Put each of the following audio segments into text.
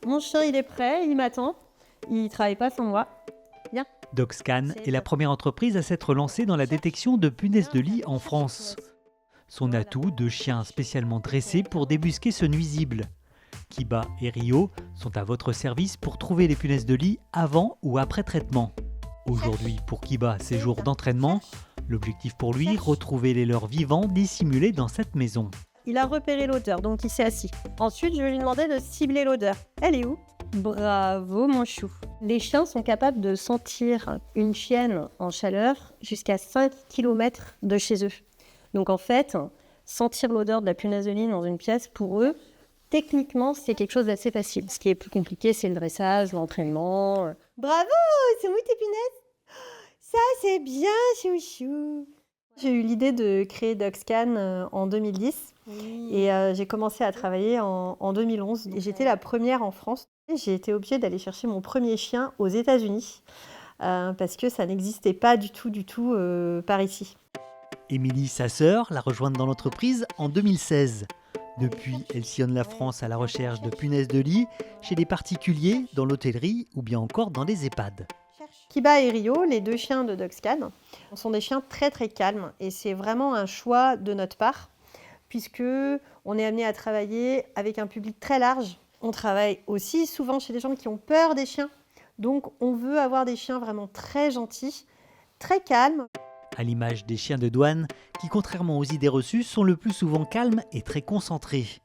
Mon chien, il est prêt, il m'attend. Il travaille pas sans moi. Viens. DogScan est la première entreprise à s'être lancée dans la détection de punaises de lit en France. Son atout, 2 chiens spécialement dressés pour débusquer ce nuisible. Kiba et Rio sont à votre service pour trouver les punaises de lit avant ou après traitement. Aujourd'hui, pour Kiba, c'est jour d'entraînement. L'objectif pour lui, retrouver les leurs vivants dissimulés dans cette maison. Il a repéré l'odeur, donc il s'est assis. Ensuite, je lui ai demandé de cibler l'odeur. Elle est où? Bravo, mon chou. Les chiens sont capables de sentir une chienne en chaleur jusqu'à 5 km de chez eux. Donc en fait, sentir l'odeur de la punaise de lit dans une pièce, pour eux, techniquement, c'est quelque chose d'assez facile. Ce qui est plus compliqué, c'est le dressage, l'entraînement. Bravo, c'est où tes punaises? Ça, c'est bien, chouchou. J'ai eu l'idée de créer DogScan en 2010 et j'ai commencé à travailler en 2011. Et j'étais la première en France. J'ai été obligée d'aller chercher mon premier chien aux États-Unis parce que ça n'existait pas du tout par ici. Émilie, sa sœur, l'a rejointe dans l'entreprise en 2016. Depuis, elle sillonne la France à la recherche de punaises de lit chez des particuliers, dans l'hôtellerie ou bien encore dans les EHPAD. Kiba et Rio, les 2 chiens de DogScan, sont des chiens très très calmes et c'est vraiment un choix de notre part puisque on est amené à travailler avec un public très large. On travaille aussi souvent chez des gens qui ont peur des chiens, donc on veut avoir des chiens vraiment très gentils, très calmes. À l'image des chiens de douane, qui contrairement aux idées reçues, sont le plus souvent calmes et très concentrés.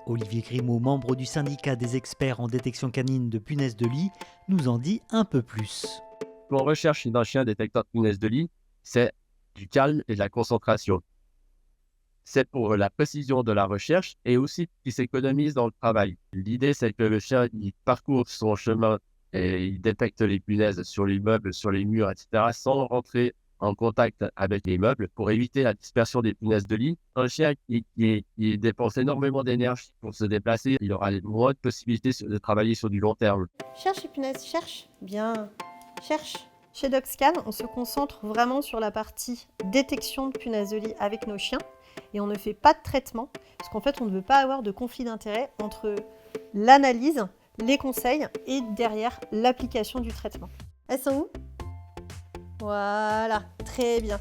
Olivier Grimaud, membre du syndicat des experts en détection canine de punaises de lit, nous en dit un peu plus. Ce qu'on recherche chez un chien détecteur de punaises de lit, c'est du calme et de la concentration. C'est pour la précision de la recherche et aussi qu'il s'économise dans le travail. L'idée, c'est que le chien il parcourt son chemin et il détecte les punaises sur les meubles, sur les murs, etc., sans rentrer en contact avec les meubles pour éviter la dispersion des punaises de lit. Un chien qui dépense énormément d'énergie pour se déplacer, il aura moins de possibilités de travailler sur du long terme. Cherche les punaises, cherche. Bien, cherche. Chez DogScan, on se concentre vraiment sur la partie détection de punaises de lit avec nos chiens et on ne fait pas de traitement parce qu'en fait, on ne veut pas avoir de conflit d'intérêt entre l'analyse, les conseils et derrière l'application du traitement. Elles sont où? Voilà, très bien.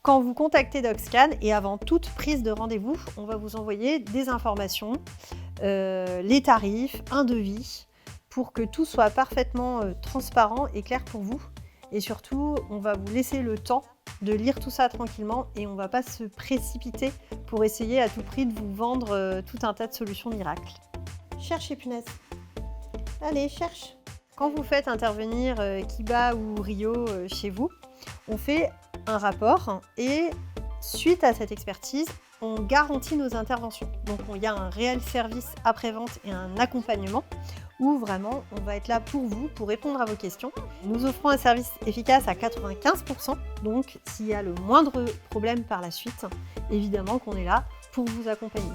Quand vous contactez DogScan et avant toute prise de rendez-vous, on va vous envoyer des informations, les tarifs, un devis, pour que tout soit parfaitement transparent et clair pour vous. Et surtout, on va vous laisser le temps de lire tout ça tranquillement et on ne va pas se précipiter pour essayer à tout prix de vous vendre tout un tas de solutions miracles. Cherchez, punaise. Allez, cherche. Quand vous faites intervenir Kiba ou Rio chez vous, on fait un rapport et suite à cette expertise, on garantit nos interventions. Donc il y a un réel service après-vente et un accompagnement où vraiment on va être là pour vous, pour répondre à vos questions. Nous offrons un service efficace à 95%, donc s'il y a le moindre problème par la suite, évidemment qu'on est là pour vous accompagner.